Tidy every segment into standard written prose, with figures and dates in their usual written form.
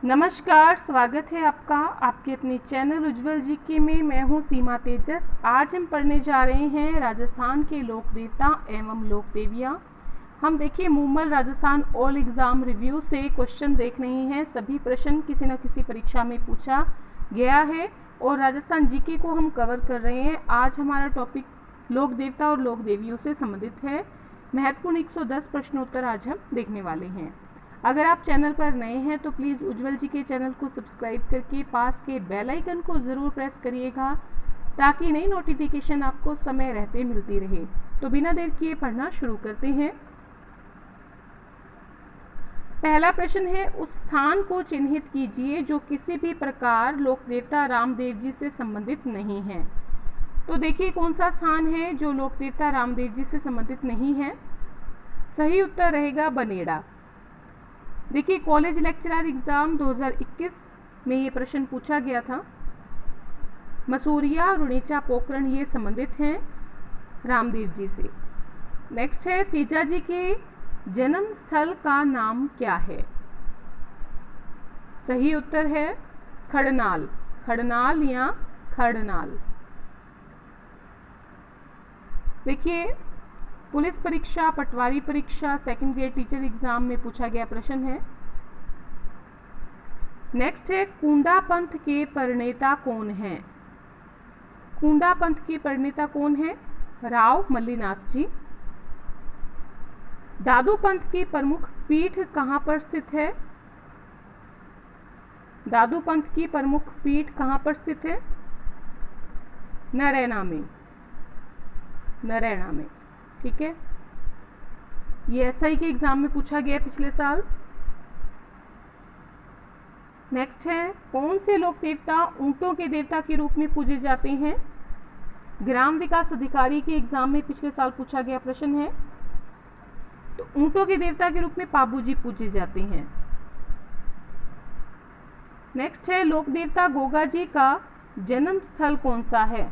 नमस्कार, स्वागत है आपका आपके अपने चैनल उज्ज्वल जीके में। मैं हूं सीमा तेजस। आज हम पढ़ने जा रहे हैं राजस्थान के लोक देवता एवं लोक देवियाँ। हम देखिए Moomal Rajasthan all exam review से क्वेश्चन देख रहे हैं। सभी प्रश्न किसी न किसी परीक्षा में पूछा गया है और राजस्थान जीके को हम कवर कर रहे हैं। आज हमारा टॉपिक लोक देवता और लोक देवियों से संबंधित है। महत्वपूर्ण 110 प्रश्नोत्तर आज हम देखने वाले हैं। अगर आप चैनल पर नए हैं तो प्लीज़ उज्ज्वल जी के चैनल को सब्सक्राइब करके पास के बेल आइकन को ज़रूर प्रेस करिएगा ताकि नई नोटिफिकेशन आपको समय रहते मिलती रहे। तो बिना देर किए पढ़ना शुरू करते हैं। पहला प्रश्न है, उस स्थान को चिन्हित कीजिए जो किसी भी प्रकार लोक देवता रामदेव जी से संबंधित नहीं है। तो देखिए कौन सा स्थान है जो लोक देवता रामदेव जी से संबंधित नहीं है। सही उत्तर रहेगा बनेड़ा। देखिए कॉलेज लेक्चरर एग्ज़ाम 2021 में ये प्रश्न पूछा गया था। मसूरिया, रुणेचा, पोखरण ये संबंधित हैं रामदेव जी से। नेक्स्ट है, तेजा जी के जन्म स्थल का नाम क्या है। सही उत्तर है खड़नाल, खड़नाल या खड़नाल। देखिए पुलिस परीक्षा, पटवारी परीक्षा, सेकंड ग्रेड टीचर एग्जाम में पूछा गया प्रश्न है। नेक्स्ट है, कुंडा पंथ के प्रणेता कौन है। कुंडा पंथ के प्रणेता कौन है। राव मल्लीनाथ जी। दादू पंथ की प्रमुख पीठ कहाँ पर स्थित है। दादू पंथ की प्रमुख पीठ कहाँ पर स्थित है। नरैना में, नरैना में। ठीक है, ये एसआई के एग्जाम में पूछा गया पिछले साल। नेक्स्ट है, कौन से लोक देवता ऊंटों के देवता के रूप में पूजे जाते हैं। ग्राम विकास अधिकारी के एग्जाम में पिछले साल पूछा गया प्रश्न है। तो ऊंटों के देवता के रूप में पाबू जी पूजे जाते हैं। नेक्स्ट है, लोक देवता गोगा जी का जन्म स्थल कौन सा है।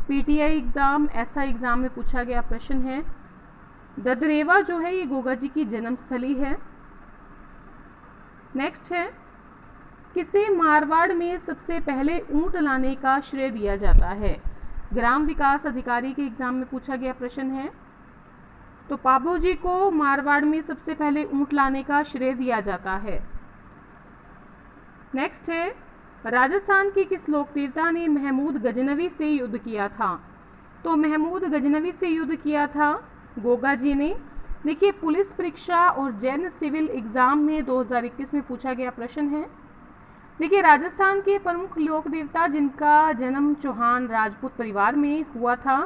पीटीआई एग्जाम, एसआई एग्जाम में पूछा गया प्रश्न है। ददरेवा जो है ये गोगा जी की जन्मस्थली है। नेक्स्ट है, किसे मारवाड़ में सबसे पहले ऊंट लाने का श्रेय दिया जाता है। ग्राम विकास अधिकारी के एग्जाम में पूछा गया प्रश्न है। तो पाबू जी को मारवाड़ में सबसे पहले ऊंट लाने का श्रेय दिया जाता है। नेक्स्ट है, राजस्थान के किस लोक देवता ने महमूद गजनवी से युद्ध किया था। तो महमूद गजनवी से युद्ध किया था गोगा जी ने। देखिए पुलिस परीक्षा और जैन सिविल एग्जाम में 2021 में पूछा गया प्रश्न है। देखिए राजस्थान के प्रमुख लोक देवता जिनका जन्म चौहान राजपूत परिवार में हुआ था,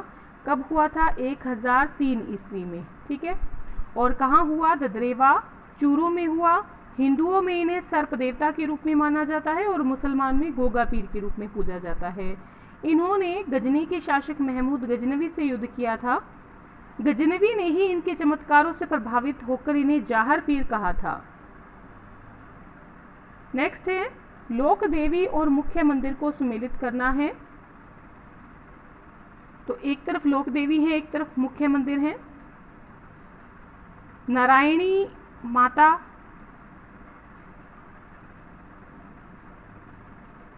कब हुआ था। 1003 ईस्वी में। ठीक है, और कहाँ हुआ। ददरेवा, चूरू में हुआ। हिंदुओं में इन्हें सर्प देवता के रूप में माना जाता है और मुसलमान में गोगा पीर के रूप में पूजा जाता है। इन्होंने गजनी के शासक महमूद गजनवी से युद्ध किया था। गजनवी ने ही इनके चमत्कारों से प्रभावित होकर इन्हें जाहर पीर कहा था। नेक्स्ट है, लोक देवी और मुख्य मंदिर को सुमेलित करना है। तो एक तरफ लोक देवी है, एक तरफ मुख्य मंदिर है। नारायणी माता,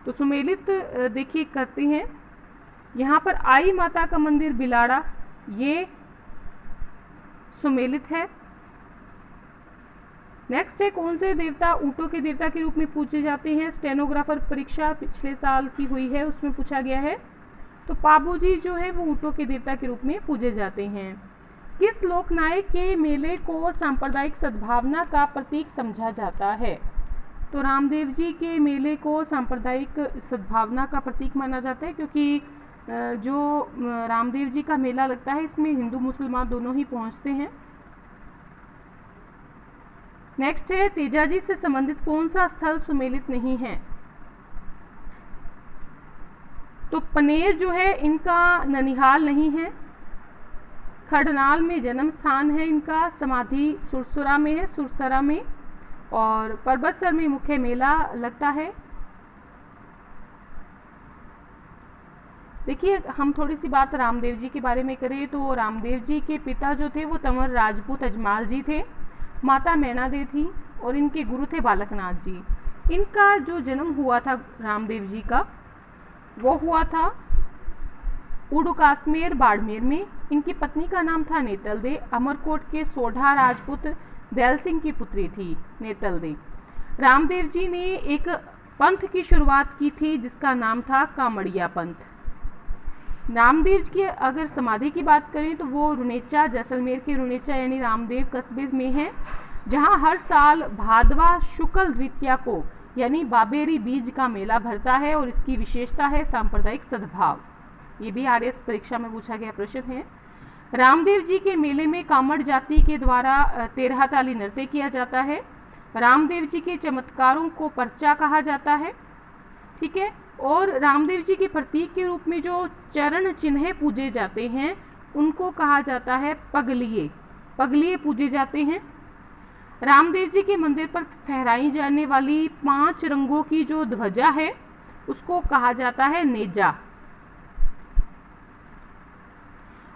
तो सुमेलित देखिए करते हैं। यहाँ पर आई माता का मंदिर बिलाड़ा, ये सुमेलित है। नेक्स्ट है, कौन से देवता ऊंटों के देवता के रूप में पूजे जाते हैं। स्टेनोग्राफर परीक्षा पिछले साल की हुई है, उसमें पूछा गया है। तो पाबू जी जो है वो ऊंटों के देवता के रूप में पूजे जाते हैं। किस लोकनायक के मेले को सांप्रदायिक सद्भावना का प्रतीक समझा जाता है। तो रामदेव जी के मेले को सांप्रदायिक सद्भावना का प्रतीक माना जाता है, क्योंकि जो रामदेव जी का मेला लगता है इसमें हिंदू मुसलमान दोनों ही पहुंचते हैं। नेक्स्ट है, तेजा जी से संबंधित कौन सा स्थल सुमेलित नहीं है। तो पनेर जो है इनका ननिहाल नहीं है। खड़नाल में जन्म स्थान है इनका। समाधि सुरसरा में है, सुरसरा में। और परबतसर में मुख्य मेला लगता है। देखिए हम थोड़ी सी बात रामदेव जी के बारे में करें तो रामदेव जी के पिता जो थे वो तंवर राजपूत अजमाल जी थे। माता मैना दे थी और इनके गुरु थे बालकनाथ जी। इनका जो जन्म हुआ था रामदेव जी का, वो हुआ था उडुकासमेर बाड़मेर में। इनकी पत्नी का नाम था नेतल दे। अमरकोट के सोढ़ा राजपूत दैल सिंह की पुत्री थी नेतल दे। रामदेव जी ने एक पंथ की शुरुआत की थी जिसका नाम था कामड़िया पंथ। रामदेव जी की अगर समाधि की बात करें तो वो रुनेचा, जैसलमेर के रुनेचा यानी रामदेव कस्बे में है, जहां हर साल भादवा शुक्ल द्वितीया को यानी बाबेरी बीज का मेला भरता है और इसकी विशेषता है सांप्रदायिक सद्भाव। ये भी आरएस परीक्षा में पूछा गया प्रश्न है। रामदेव जी के मेले में कामड़ जाति के द्वारा 13 ताली नृत्य किया जाता है। रामदेव जी के चमत्कारों को पर्चा कहा जाता है, ठीक है। और रामदेव जी के प्रतीक के रूप में जो चरण चिन्ह पूजे जाते हैं उनको कहा जाता है पगलिये। पगलिये पूजे जाते हैं। रामदेव जी के मंदिर पर फहराई जाने वाली 5 रंगों की जो ध्वजा है उसको कहा जाता है नेजा।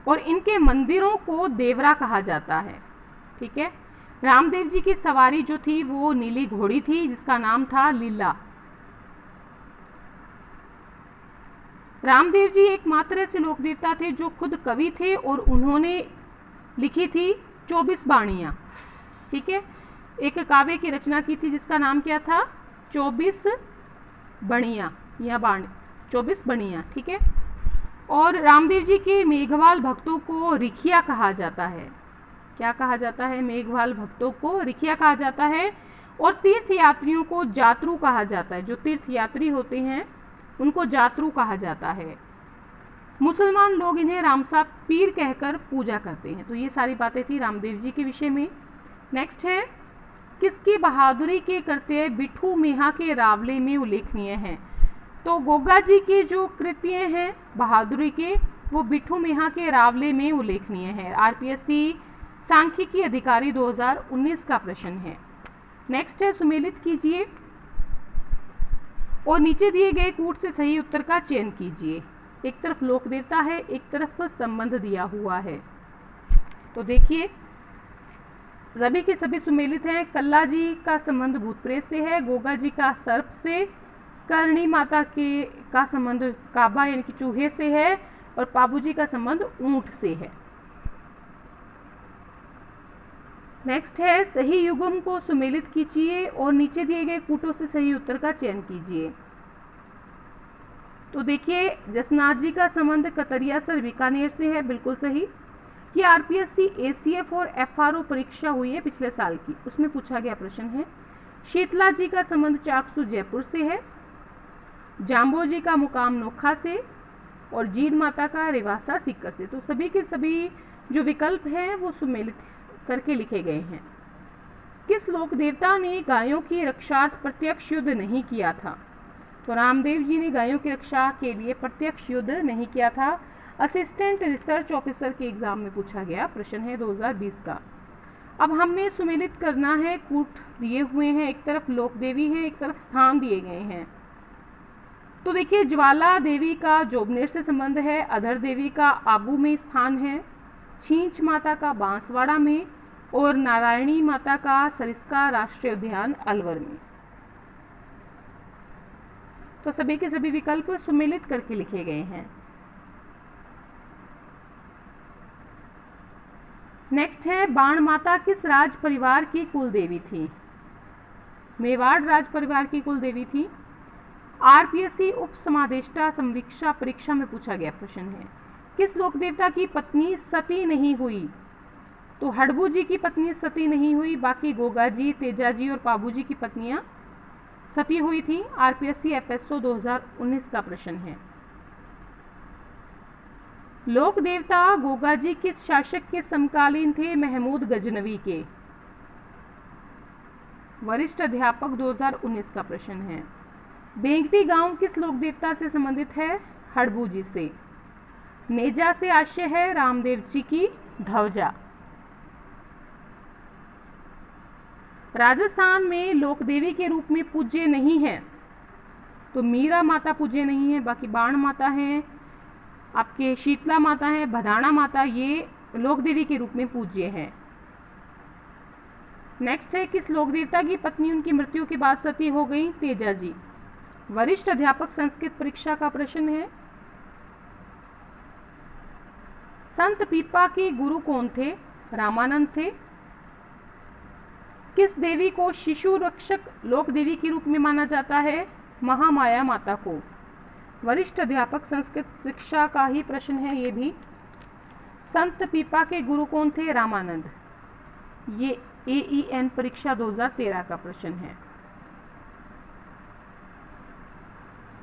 और इनके मंदिरों को देवरा कहा जाता है, ठीक है। रामदेव जी की सवारी जो थी वो नीली घोड़ी थी जिसका नाम था लीला। रामदेव जी एकमात्र ऐसे लोक देवता थे जो खुद कवि थे और उन्होंने लिखी थी 24 बाणियां, ठीक है। एक काव्य की रचना की थी जिसका नाम क्या था, 24 बणियां या 24 बणियां, ठीक है। और रामदेव जी के मेघवाल भक्तों को रिखिया कहा जाता है। क्या कहा जाता है? मेघवाल भक्तों को रिखिया कहा जाता है। और तीर्थ यात्रियों को जातरू कहा जाता है। जो तीर्थ यात्री होते हैं उनको जातरू कहा जाता है। मुसलमान लोग इन्हें रामसा पीर कहकर पूजा करते हैं। तो ये सारी बातें थी रामदेव जी के विषय में। नेक्स्ट है, किसकी बहादुरी के करते बिठू मेहा के रावले में उल्लेखनीय हैं। तो गोगा जी के जो कृत्य हैं बहादुरी के, वो बिठू मेहा के रावले में उल्लेखनीय है। आरपीएससी सांख्यिकी अधिकारी 2019 का प्रश्न है। नेक्स्ट है, सुमेलित कीजिए और नीचे दिए गए कूट से सही उत्तर का चयन कीजिए। एक तरफ लोक देवता है, एक तरफ संबंध दिया हुआ है। तो देखिए सभी के सभी सुमेलित हैं। कल्ला जी का संबंध भूत प्रेत से है, गोगा जी का सर्प से, करणी माता के का संबंध काबा यानी कि चूहे से है, और पाबू जी का संबंध ऊंट से है। नेक्स्ट है, सही युग्म को सुमेलित कीजिए और नीचे दिए गए कूटों से सही उत्तर का चयन कीजिए। तो देखिए जसनाथ जी का संबंध कतरिया सर बीकानेर से है, बिल्कुल सही। कि आरपीएससी एसीएफ और एफआरओ परीक्षा हुई है पिछले साल की, उसमें पूछा गया प्रश्न है। शीतला जी का संबंध चाकसू जयपुर से है, जाम्बो जी का मुकाम नोखा से, और जीड माता का रेवासा सीकर से। तो सभी के सभी जो विकल्प हैं वो सुमेलित करके लिखे गए हैं। किस लोक देवता ने गायों की रक्षार्थ प्रत्यक्ष युद्ध नहीं किया था। तो रामदेव जी ने गायों की रक्षा के लिए प्रत्यक्ष युद्ध नहीं किया था। असिस्टेंट रिसर्च ऑफिसर के एग्जाम में पूछा गया प्रश्न है 2020 का। अब हमने सुमेलित करना है, कूट दिए हुए हैं, एक तरफ लोक देवी है, एक तरफ स्थान दिए गए हैं। तो देखिए ज्वाला देवी का जोबनेर से संबंध है, अधर देवी का आबू में स्थान है, छींच माता का बांसवाड़ा में, और नारायणी माता का सरिस्का राष्ट्रीय उद्यान अलवर में। तो सभी के सभी विकल्प सुमेलित करके लिखे गए हैं। नेक्स्ट है, बाण माता किस राज परिवार की कुल देवी थी। मेवाड़ राज परिवार की कुल देवी थी। आरपीएससी उप समादेष्टा संवीक्षा परीक्षा में पूछा गया प्रश्न है। किस लोक देवता की पत्नी सती नहीं हुई। तो हड़बू जी की पत्नी सती नहीं हुई, बाकी गोगा जी, तेजा जी और पाबू जी की पत्नियां सती हुई थी। आरपीएससी एफएसओ 2019 का प्रश्न है। लोक देवता गोगा जी किस शासक के समकालीन थे। महमूद गजनवी के। वरिष्ठ अध्यापक 2019 का प्रश्न है। बेंगटी गांव किस लोक देवता से संबंधित है। हड़बू जी से। नेजा से आशय है रामदेव जी की ध्वजा। राजस्थान में लोक देवी के रूप में पूज्य नहीं है। तो मीरा माता पूज्य नहीं है, बाकी बाण माता हैं, आपके शीतला माता है, भदाना माता, ये लोक देवी के रूप में पूज्य है। नेक्स्ट है, किस लोक देवता की पत्नी उनकी मृत्यु के बाद सती हो गई? तेजा जी। वरिष्ठ अध्यापक संस्कृत परीक्षा का प्रश्न है। संत पीपा के गुरु कौन थे? रामानंद थे। किस देवी को शिशु रक्षक लोक देवी के रूप में माना जाता है? महामाया माता को। वरिष्ठ अध्यापक संस्कृत शिक्षा का ही प्रश्न है ये भी। संत पीपा के गुरु कौन थे? रामानंद। ये AEN परीक्षा 2013 का प्रश्न है।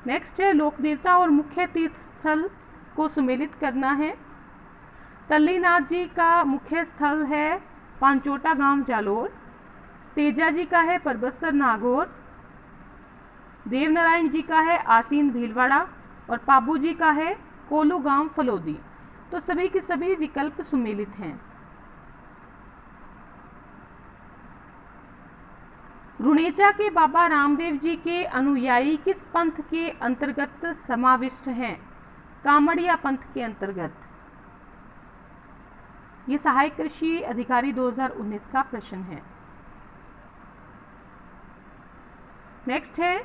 नेक्स्ट है, लोक देवता और मुख्य तीर्थ स्थल को सुमेलित करना है। तल्लीनाथ जी का मुख्य स्थल है पांचोटा गांव जालोर। तेजा जी का है परबतसर नागौर। देवनारायण जी का है आसीन भीलवाड़ा और पाबू जी का है कोलू गांव फलोदी। तो सभी के सभी विकल्प सुमेलित हैं। रुणेचा के बाबा रामदेव जी के अनुयायी किस पंथ के अंतर्गत समाविष्ट हैं? कामड़िया पंथ के अंतर्गत। ये सहायक कृषि अधिकारी 2019 का प्रश्न है। नेक्स्ट है,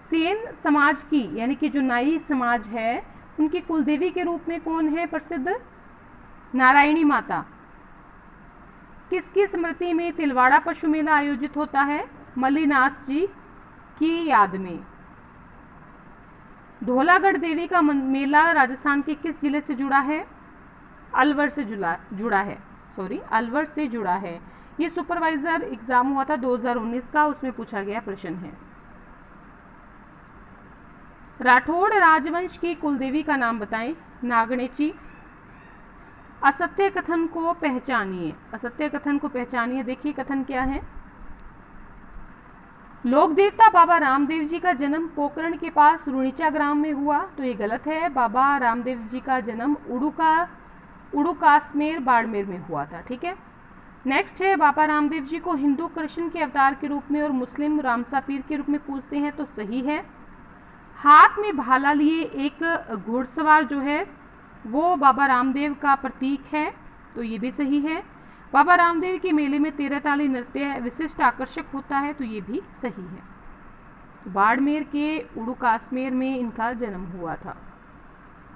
सेन समाज की यानी कि जो नाई समाज है उनकी कुलदेवी के रूप में कौन है प्रसिद्ध? नारायणी माता। किसकी स्मृति में तिलवाड़ा पशु मेला आयोजित होता है? मल्लीनाथ जी की याद में। धौलागढ़ देवी का मेला राजस्थान के किस जिले से जुड़ा है? अलवर से अलवर से जुड़ा है। ये सुपरवाइजर एग्जाम हुआ था 2019 का, उसमें पूछा गया प्रश्न है। राठौड़ राजवंश की कुलदेवी का नाम बताएं। नागणेची। असत्य कथन को पहचानिए। असत्य कथन को पहचानिए, देखिए कथन क्या है। लोक देवता बाबा रामदेव जी का जन्म पोकरण के पास रुणीचा ग्राम में हुआ, तो ये गलत है। बाबा रामदेव जी का जन्म उड़ुकासमेर बाड़मेर में हुआ था। ठीक है। नेक्स्ट है, बाबा रामदेव जी को हिंदू कृष्ण के अवतार के रूप में और मुस्लिम रामसा पीर के रूप में पूजते हैं, तो सही है। हाथ में भाला लिए एक घुड़सवार जो है वो बाबा रामदेव का प्रतीक है, तो ये भी सही है। बाबा रामदेव के मेले में 13 ताली नृत्य विशिष्ट आकर्षक होता है, तो ये भी सही है। बाड़मेर के उड़ुकासमेर में इनका जन्म हुआ था।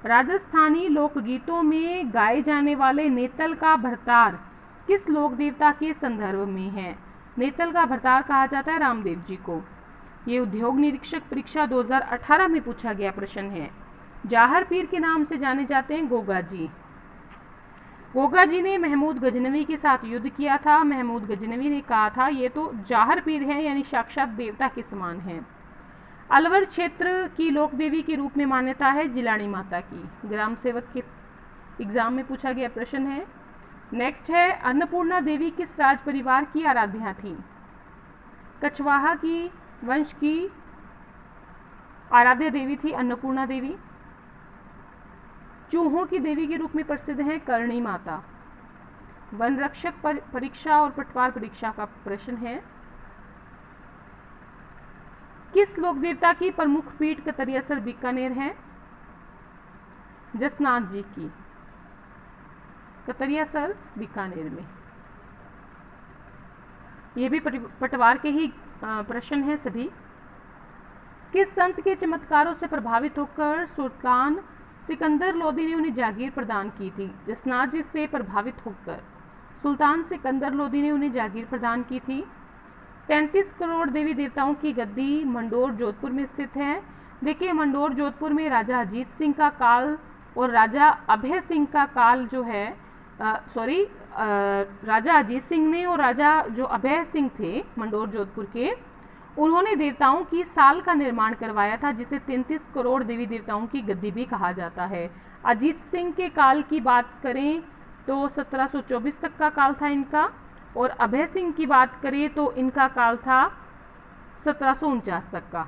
राजस्थानी लोकगीतों में गाए जाने वाले नेतल का भरतार किस लोक देवता के संदर्भ में है? नेतल का भरतार कहा जाता है रामदेव जी को। ये उद्योग निरीक्षक परीक्षा 2018 में पूछा गया प्रश्न है। जाहर पीर के नाम से जाने जाते हैं गोगा जी। गोगा जी ने महमूद गजनवी के साथ युद्ध किया था। महमूद गजनवी ने कहा था ये तो जाहर पीर है, यानी साक्षात देवता के समान है। अलवर क्षेत्र की लोक देवी के रूप में मान्यता है जिलानी माता की। ग्राम सेवक के एग्जाम में पूछा गया प्रश्न है। नेक्स्ट है, अन्नपूर्णा देवी किस राज परिवार की आराध्या थी? कछवाहा की वंश की आराध्य देवी थी अन्नपूर्णा देवी। चूहों की देवी के रूप में प्रसिद्ध है करणी माता। वन रक्षक परीक्षा और पटवार परीक्षा का प्रश्न है। किस लोक देवता की प्रमुख पीठ कतरियासर बीकानेर है? जसनाथ जी की। कतरियासर बीकानेर में। ये भी पटवार के ही प्रश्न है सभी। किस संत के चमत्कारों से प्रभावित होकर सुल्तान सिकंदर लोदी ने उन्हें जागीर प्रदान की थी? जसनाथ जी से प्रभावित होकर सुल्तान सिकंदर लोदी ने उन्हें जागीर प्रदान की थी। 33 करोड़ देवी देवताओं की गद्दी मंडोर जोधपुर में स्थित है। देखिए, मंडोर जोधपुर में राजा अजीत सिंह का काल और राजा अभय सिंह का काल जो है राजा अजीत सिंह ने और राजा जो अभय सिंह थे मंडोर जोधपुर के, उन्होंने देवताओं की साल का निर्माण करवाया था, जिसे 33 करोड़ देवी देवताओं की गद्दी भी कहा जाता है। अजीत सिंह के काल की बात करें तो 1724 तक का काल था इनका, और अभय सिंह की बात करें तो इनका काल था 1749 तक का।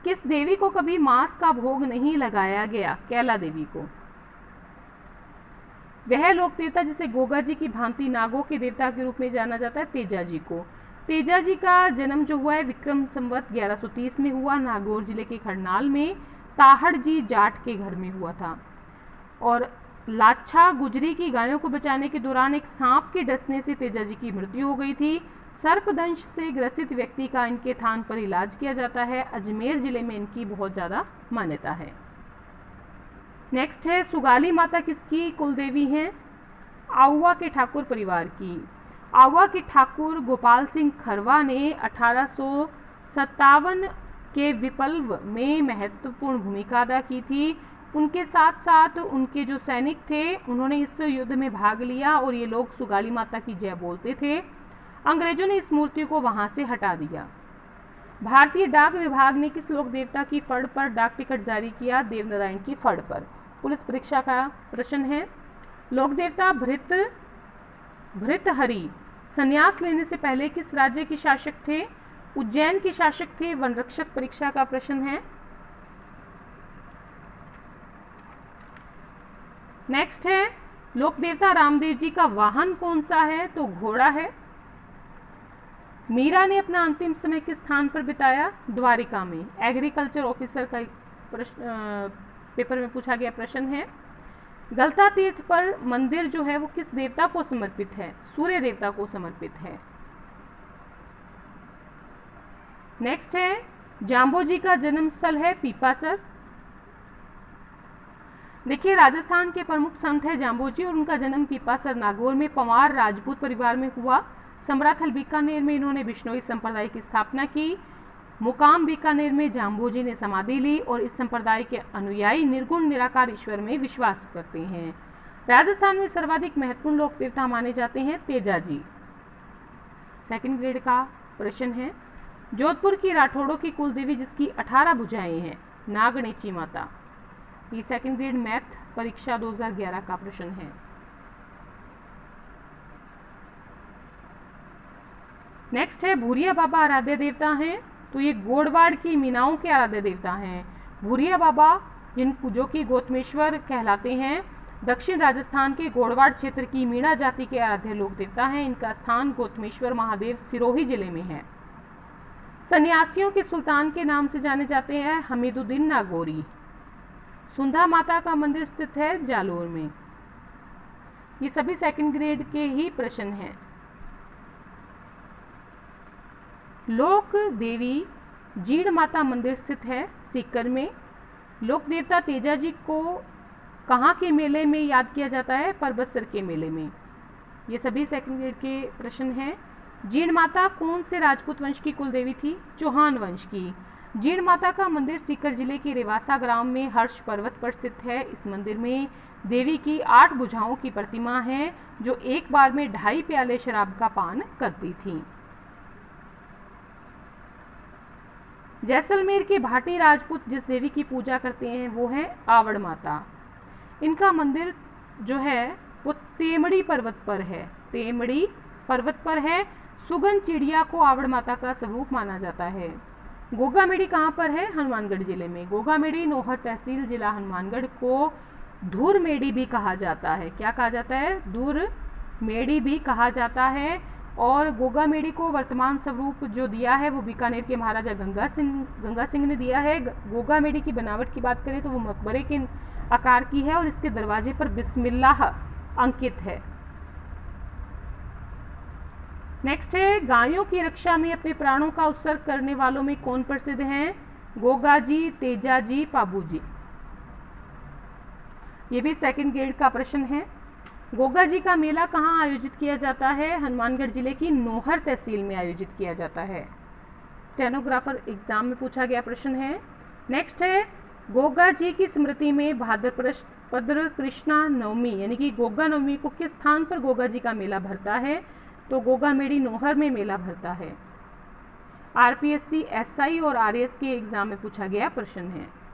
किस देवी को कभी मांस का भोग नहीं लगाया गया? कैला देवी को। वह लोक देवता जिसे गोगा जी की भांति नागों के देवता के रूप में जाना जाता है तेजा जी को। तेजा जी का जन्म जो हुआ है विक्रम संवत 1130 में हुआ। नागौर जिले के खरनाल में ताहड़ जी जाट के घर में हुआ था। और लाच्छा गुजरी की गायों को बचाने के दौरान एक सांप के डसने से तेजाजी की मृत्यु हो गई थी। सर्पदंश से ग्रसित व्यक्ति का इनके थान पर इलाज किया जाता है। अजमेर जिले में इनकी बहुत ज़्यादा मान्यता है। नेक्स्ट है, सुगाली माता किसकी कुलदेवी हैं? आउवा के ठाकुर परिवार की। आउवा के ठाकुर गोपाल सिंह खरवा ने 1857 के विप्लव में महत्वपूर्ण भूमिका अदा की थी। उनके साथ साथ उनके जो सैनिक थे उन्होंने इस युद्ध में भाग लिया और ये लोग सुगाली माता की जय बोलते थे। अंग्रेजों ने इस मूर्ति को वहां से हटा दिया। भारतीय डाक विभाग ने किस लोक देवता की फड़ पर डाक टिकट जारी किया? देवनारायण की फड़ पर। पुलिस परीक्षा का प्रश्न है। लोक देवता भृतहरि संन्यास लेने से पहले किस राज्य के शासक थे? उज्जैन के शासक थे। वनरक्षक परीक्षा का प्रश्न है। नेक्स्ट है, लोक देवता रामदेव जी का वाहन कौन सा है? तो घोड़ा है। मीरा ने अपना अंतिम समय किस स्थान पर बिताया? द्वारिका में। एग्रीकल्चर ऑफिसर का प्रश्न पेपर में पूछा गया प्रश्न है। गलता तीर्थ पर मंदिर जो है वो किस देवता को समर्पित है? सूर्य देवता को समर्पित है। नेक्स्ट है, जाम्बोजी का जन्म स्थल है पीपासर। देखिए, राजस्थान के प्रमुख संत है जाम्बोजी और उनका जन्म पीपासर नागौर में पंवार राजपूत परिवार में हुआ। समराथल बीकानेर में इन्होंने बिश्नोई संप्रदाय की स्थापना की। मुकाम बीकानेर में जाम्बोजी ने समाधि ली और इस संप्रदाय के अनुयायी निर्गुण निराकार ईश्वर में विश्वास करते हैं। राजस्थान में सर्वाधिक महत्वपूर्ण लोक देवता माने जाते हैं तेजाजी। सेकंड ग्रेड का प्रश्न है। जोधपुर की राठौड़ों की कुलदेवी जिसकी 18 भुजाएं हैं? नागणेची माता। ये सेकंड ग्रेड मैथ परीक्षा 2011 का प्रश्न है। नेक्स्ट है, भूरिया बाबा आराध्य देवता हैं? तो ये गोड़वाड़ की मीनाओं के आराध्य देवता हैं। भूरिया बाबा जो कि गौतमेश्वर कहलाते हैं, दक्षिण राजस्थान के गोड़वाड़ क्षेत्र की मीणा जाति के आराध्य लोक देवता हैं। इनका स्थान गौतमेश्वर महादेव सिरोही जिले में है। सन्यासियों के सुल्तान के नाम से जाने जाते हैं हमीदुद्दीन नागौरी। सुंधा माता का मंदिर स्थित है जालोर में। ये सभी सेकंड ग्रेड के ही प्रश्न हैं। लोक देवी जीण माता मंदिर स्थित है सीकर में। लोक देवता तेजाजी को कहाँ के मेले में याद किया जाता है? परबतसर के मेले में। ये सभी सेकंड ग्रेड के प्रश्न हैं। जीण माता कौन से राजपूत वंश की कुलदेवी थी? चौहान वंश की। जीण माता का मंदिर सीकर जिले के रेवासा ग्राम में हर्ष पर्वत पर स्थित है। इस मंदिर में देवी की 8 भुजाओं की प्रतिमा है जो एक बार में 2.5 प्याले शराब का पान करती थी। जैसलमेर के भाटी राजपूत जिस देवी की पूजा करते हैं वो है आवड़ माता। इनका मंदिर जो है वो तेमड़ी पर्वत पर है। तेमड़ी पर्वत पर है। सुगन चिड़िया को आवड़ माता का स्वरूप माना जाता है। गोगामेड़ी कहाँ पर है? हनुमानगढ़ जिले में। गोगामेड़ी नौहर तहसील जिला हनुमानगढ़ को धूर मेड़ी भी कहा जाता है। क्या कहा जाता है? धूर मेड़ी भी कहा जाता है। और गोगामेड़ी को वर्तमान स्वरूप जो दिया है वो बीकानेर के महाराजा गंगा सिंह ने दिया है। गोगामेड़ी की बनावट की बात करें तो वो मकबरे के आकार की है और इसके दरवाजे पर बिस्मिल्लाह अंकित है। नेक्स्ट है, गायों की रक्षा में अपने प्राणों का उत्सर्ग करने वालों में कौन प्रसिद्ध हैं? गोगाजी, तेजाजी, पाबूजी। ये भी सेकंड ग्रेड का प्रश्न है। गोगाजी का मेला कहाँ आयोजित किया जाता है? हनुमानगढ़ जिले की नौहर तहसील में आयोजित किया जाता है। स्टेनोग्राफर एग्जाम में पूछा गया प्रश्न है। नेक्स्ट है, गोगाजी की स्मृति में भाद्रपद कृष्णा नवमी यानी कि गोगा नवमी को किस स्थान पर गोगाजी का मेला भरता है? तो गोगामेड़ी नौहर में मेला भरता है। आरपीएससी, एसआई और आरएस के एग्जाम में पूछा गया प्रश्न है।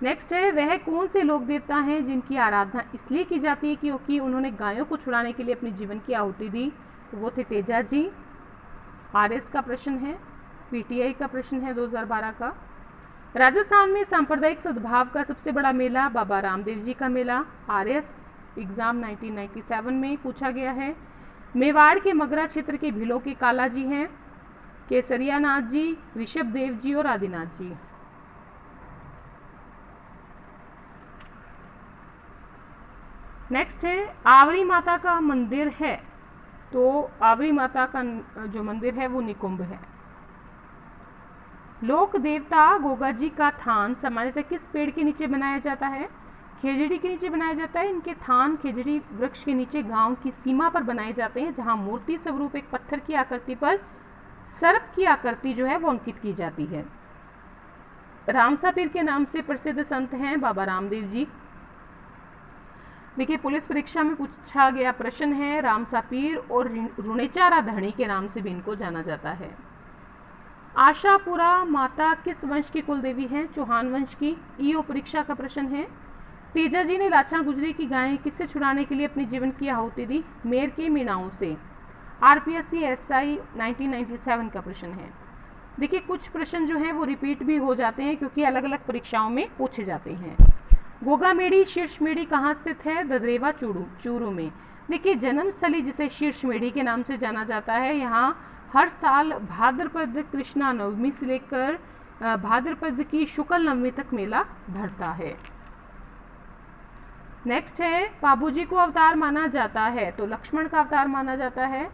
नेक्स्ट है, वह कौन से लोक देवता हैं जिनकी आराधना इसलिए की जाती है क्योंकि उन्होंने गायों को छुड़ाने के लिए अपने जीवन की आहुति दी? तो वो थे तेजाजी। आरएस का प्रश्न है। पीटीआई का प्रश्न है 2012 का। राजस्थान में सांप्रदायिक सद्भाव का सबसे बड़ा मेला बाबा रामदेव जी का मेला। आरएस एग्जाम 1997 में पूछा गया है। मेवाड़ के मगरा क्षेत्र के भीलों के काला जी हैं केसरिया नाथ जी, ऋषभ देव जी और आदिनाथ जी। नेक्स्ट है आवरी माता का मंदिर है, तो आवरी माता का जो मंदिर है वो निकुंभ है। लोक देवता गोगा जी का थान सामान्यतः किस पेड़ के नीचे बनाया जाता है? खेजड़ी के नीचे बनाया जाता है। इनके थान खेजड़ी वृक्ष के नीचे गांव की सीमा पर बनाए जाते हैं, जहां मूर्ति स्वरूप एक पत्थर की आकृति पर सर्प की आकृति जो है वो अंकित की जाती है। रामसा पीर के नाम से प्रसिद्ध संत हैं बाबा रामदेव जी। देखिए पुलिस परीक्षा में पूछा गया प्रश्न है, रामसा पीर और रुणेचारा धणी के नाम से भी इनको जाना जाता है। आशापुरा माता किस वंश की कुल देवी है? चौहान वंश की। ईओ परीक्षा का प्रश्न है। तेजा जी ने लाचा गुजरी की गायें किससे छुड़ाने के लिए अपने जीवन की आहुति दी? मेर के मीणाओं से। आरपीएससी एसआई 1997 का प्रश्न है। देखिए कुछ प्रश्न जो हैं वो रिपीट भी हो जाते हैं क्योंकि अलग अलग परीक्षाओं में पूछे जाते हैं। गोगामेड़ी शीर्षमेड़ी कहाँ स्थित है? ददरेवा चूरू में। देखिए जन्मस्थली जिसे शीर्षमेड़ी के नाम से जाना जाता है, यहाँ हर साल भाद्रपद कृष्णा नवमी से लेकर भाद्रपद की शुक्ल नवमी तक मेला भरता है। नेक्स्ट है पाबूजी को अवतार माना जाता है, तो लक्ष्मण का अवतार माना जाता है।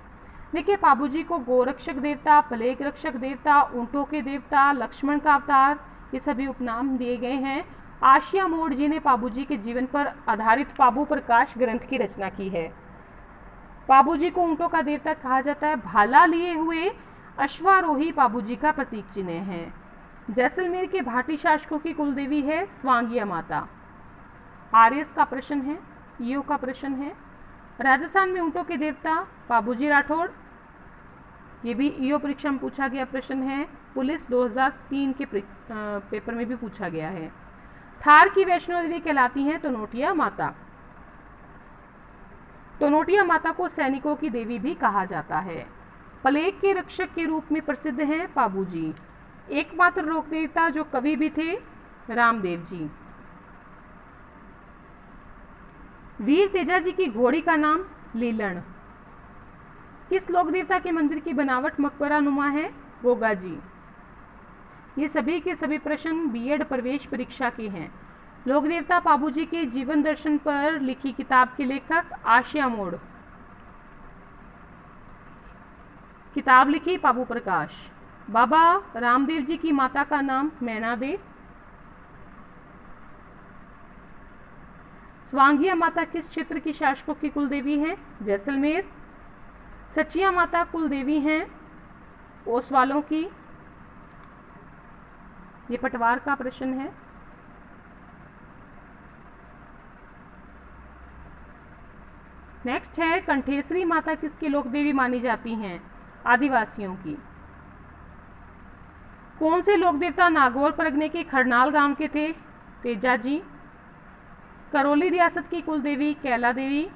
देखिए पाबूजी को गोरक्षक देवता, प्लेग रक्षक देवता, ऊंटों के देवता, लक्ष्मण का अवतार, ये सभी उपनाम दिए गए हैं। आशिया मोड़ जी ने पाबूजी के जीवन पर आधारित पाबू प्रकाश ग्रंथ की रचना की है। पाबूजी को ऊंटों का देवता कहा जाता है। भाला लिए हुए अश्वारोही पाबूजी का प्रतीक चिन्ह है। जैसलमेर के भाटी शासकों की कुलदेवी है स्वांगिया माता। आरएस का प्रश्न है। ईओ का प्रश्न है। राजस्थान में ऊंटों के देवता पाबूजी राठौड़, ये भी ईओ परीक्षा में पूछा गया प्रश्न है। पुलिस 2003 के पेपर में भी पूछा गया है। थार की वैष्णो देवी कहलाती हैं तो नोटिया माता। तो नोटिया माता को सैनिकों की देवी भी कहा जाता है। प्लेग के रक्षक के रूप में प्रसिद्ध हैं पाबूजी। एकमात्र लोक देवता जो कवि भी थे रामदेव जी। वीर तेजा जी की घोड़ी का नाम लीलण। किस लोक देवता के मंदिर की बनावट मकबरा नुमा है? गोगा जी। ये सभी के सभी प्रश्न बीएड प्रवेश परीक्षा के हैं। लोक देवता पाबूजी के जीवन दर्शन पर लिखी किताब के लेखक आशिया मोड़। किताब लिखी पाबू प्रकाश। बाबा रामदेव जी की माता का नाम मैना दे। स्वांगिया माता किस क्षेत्र की शासकों की कुलदेवी है? जैसलमेर। सचिया माता कुलदेवी हैं ओसवालों की। ये पटवार का प्रश्न है। नेक्स्ट है कंठेसरी माता किसकी लोकदेवी मानी जाती हैं? आदिवासियों की। कौन से लोक देवता नागौर परगने के खरनाल गांव के थे? तेजा जी। करौली रियासत की कुलदेवी कैला देवी।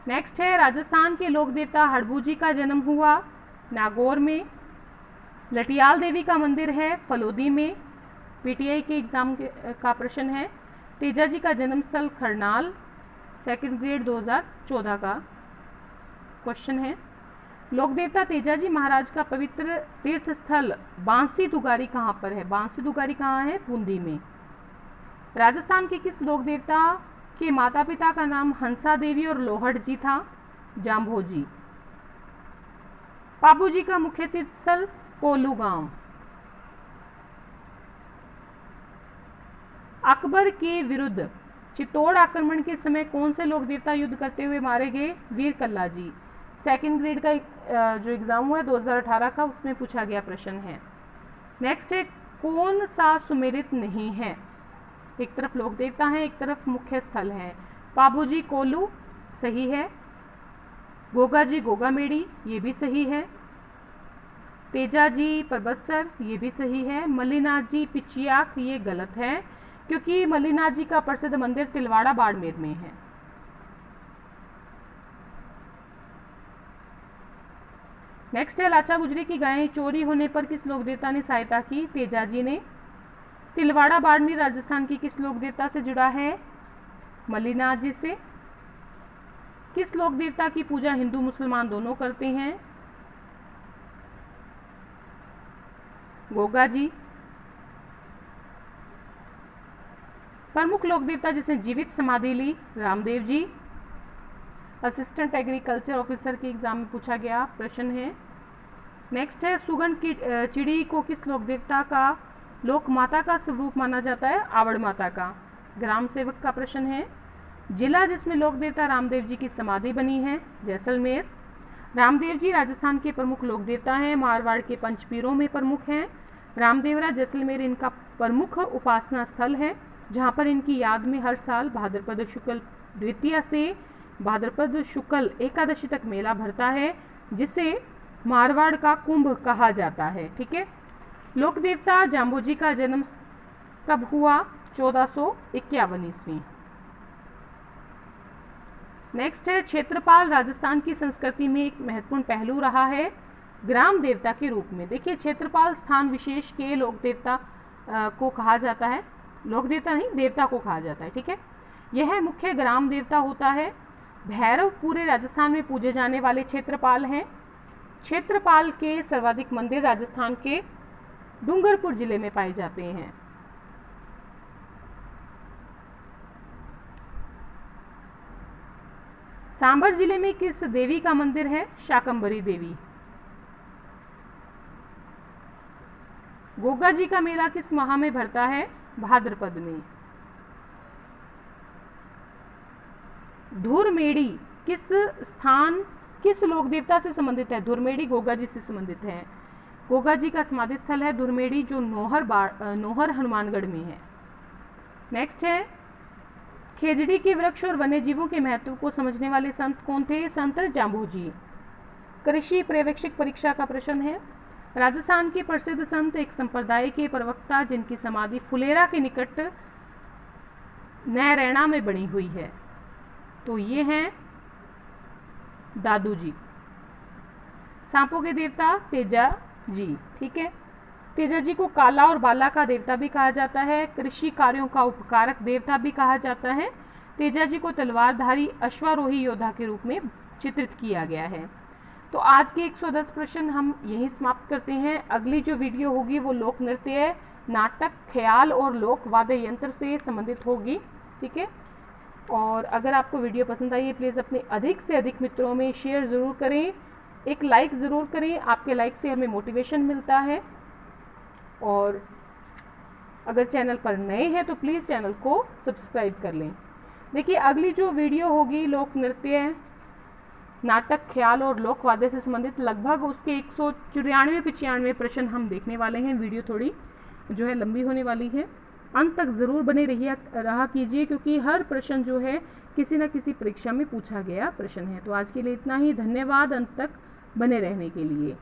नेक्स्ट है राजस्थान के लोक देवता हड़बू जी का जन्म हुआ नागौर में। लटियाल देवी का मंदिर है फलोदी में। पीटीआई के एग्जाम का प्रश्न है। तेजा जी का जन्मस्थल खरनाल। सेकंड ग्रेड 2014 का क्वेश्चन है। लोक देवता तेजा जी महाराज का पवित्र तीर्थ स्थल बांसी दुगारी कहाँ पर है? बांसी दुगारी कहाँ है? बूंदी में। राजस्थान के किस लोक देवता के माता पिता का नाम हंसा देवी और लोहड़ जी था? जाम्भोजी। पाबू जी का मुख्य तीर्थ स्थल कोलू गांव। अकबर के विरुद्ध चित्तौड़ आक्रमण के समय कौन से लोक देवता युद्ध करते हुए मारे गए? वीर कल्ला जी। सेकंड ग्रेड का जो एग्जाम हुआ 2018 का, उसमें पूछा गया प्रश्न है। नेक्स्ट है कौन सा सुमेलित नहीं है? एक तरफ लोक देवता है, एक तरफ मुख्य स्थल है। पाबूजी कोलू सही है। गोगा जी गोगामेड़ी, ये भी सही है। तेजा जी परबतसर, ये भी सही है। मल्लीनाथ जी पिचियाक, ये गलत है क्योंकि मल्लीनाथ जी का प्रसिद्ध मंदिर तिलवाड़ा बाड़मेर में है। नेक्स्ट है लाचा गुजरी की गायें चोरी होने पर किस लोक देवता ने सहायता की? तेजा जी ने। तिलवाड़ा बाड़मेर राजस्थान की किस लोक देवता से जुड़ा है? मल्लीनाथ जी से। किस लोक देवता की पूजा हिंदू मुसलमान दोनों करते हैं? गोगा जी। प्रमुख लोक देवता जिसने जीवित समाधि ली, Ramdev ji. Assistant agriculture officer के एग्जाम में पूछा गया प्रश्न है। नेक्स्ट है, सुगन की चिड़ी को किस लोक देवता का लोक माता का स्वरूप माना जाता है? आवड़ माता का। ग्राम सेवक का प्रश्न है। जिला जिसमें लोक देवता रामदेव जी की समाधि बनी है, जैसलमेर। रामदेव जी राजस्थान के प्रमुख लोक देवता हैं, मारवाड़ के पंचपीरों में प्रमुख हैं। रामदेवरा जैसलमेर इनका प्रमुख उपासना स्थल है, जहाँ पर इनकी याद में हर साल भाद्रपद शुक्ल द्वितीया से भाद्रपद शुक्ल एकादशी तक मेला भरता है, जिसे मारवाड़ का कुंभ कहा जाता है। ठीक है। लोक देवता जाम्बोजी का जन्म कब हुआ? 1451 ईस्वी। नेक्स्ट है, क्षेत्रपाल राजस्थान की संस्कृति में एक महत्वपूर्ण पहलू रहा है ग्राम देवता के रूप में। देखिए, क्षेत्रपाल स्थान विशेष के लोक देवता को कहा जाता है, लोक देवता नहीं, देवता को कहा जाता है। ठीक है। यह मुख्य ग्राम देवता होता है। भैरव पूरे राजस्थान में पूजे जाने वाले क्षेत्रपाल हैं। क्षेत्रपाल के सर्वाधिक मंदिर राजस्थान के डूंगरपुर जिले में पाए जाते हैं। सांभर जिले में किस देवी का मंदिर है? शाकंभरी देवी। गोगा जी का मेला किस माह में भरता है? भाद्रपद में। धुरमेड़ी किस स्थान किस लोक देवता से संबंधित है? धुरमेड़ी गोगा जी से संबंधित है। गोगा जी का समाधि स्थल है धुरमेड़ी, जो नोहर हनुमानगढ़ में है। नेक्स्ट है, खेजड़ी के वृक्ष और वन्य जीवों के महत्व को समझने वाले संत कौन थे? संत जाम्बोजी। कृषि पर्यवेक्षक परीक्षा का प्रश्न है। राजस्थान के प्रसिद्ध संत एक संप्रदाय के प्रवक्ता जिनकी समाधि फुलेरा के निकट नैरैना में बनी हुई है, तो ये हैं दादू जी। सांपों के देवता तेजा जी। ठीक है। तेजा जी को काला और बाला का देवता भी कहा जाता है। कृषि कार्यों का उपकारक देवता भी कहा जाता है। तेजा जी को तलवारधारी अश्वारोही योद्धा के रूप में चित्रित किया गया है। तो आज के 110 प्रश्न हम यहीं समाप्त करते हैं। अगली जो वीडियो होगी वो लोक नृत्य, नाटक, ख्याल और लोक वाद्य यंत्र से संबंधित होगी। ठीक है। और अगर आपको वीडियो पसंद आई है, प्लीज़ अपने अधिक से अधिक मित्रों में शेयर ज़रूर करें, एक लाइक ज़रूर करें। आपके लाइक से हमें मोटिवेशन मिलता है। और अगर चैनल पर नए हैं तो प्लीज़ चैनल को सब्सक्राइब कर लें। देखिए, अगली जो वीडियो होगी लोक नृत्य, नाटक, ख्याल और लोक वाद्य से संबंधित, लगभग उसके 194-95 प्रश्न हम देखने वाले हैं। वीडियो थोड़ी जो है लंबी होने वाली है। अंत तक ज़रूर बने रहा कीजिए, क्योंकि हर प्रश्न जो है किसी न किसी परीक्षा में पूछा गया प्रश्न है। तो आज के लिए इतना ही। धन्यवाद अंत तक बने रहने के लिए।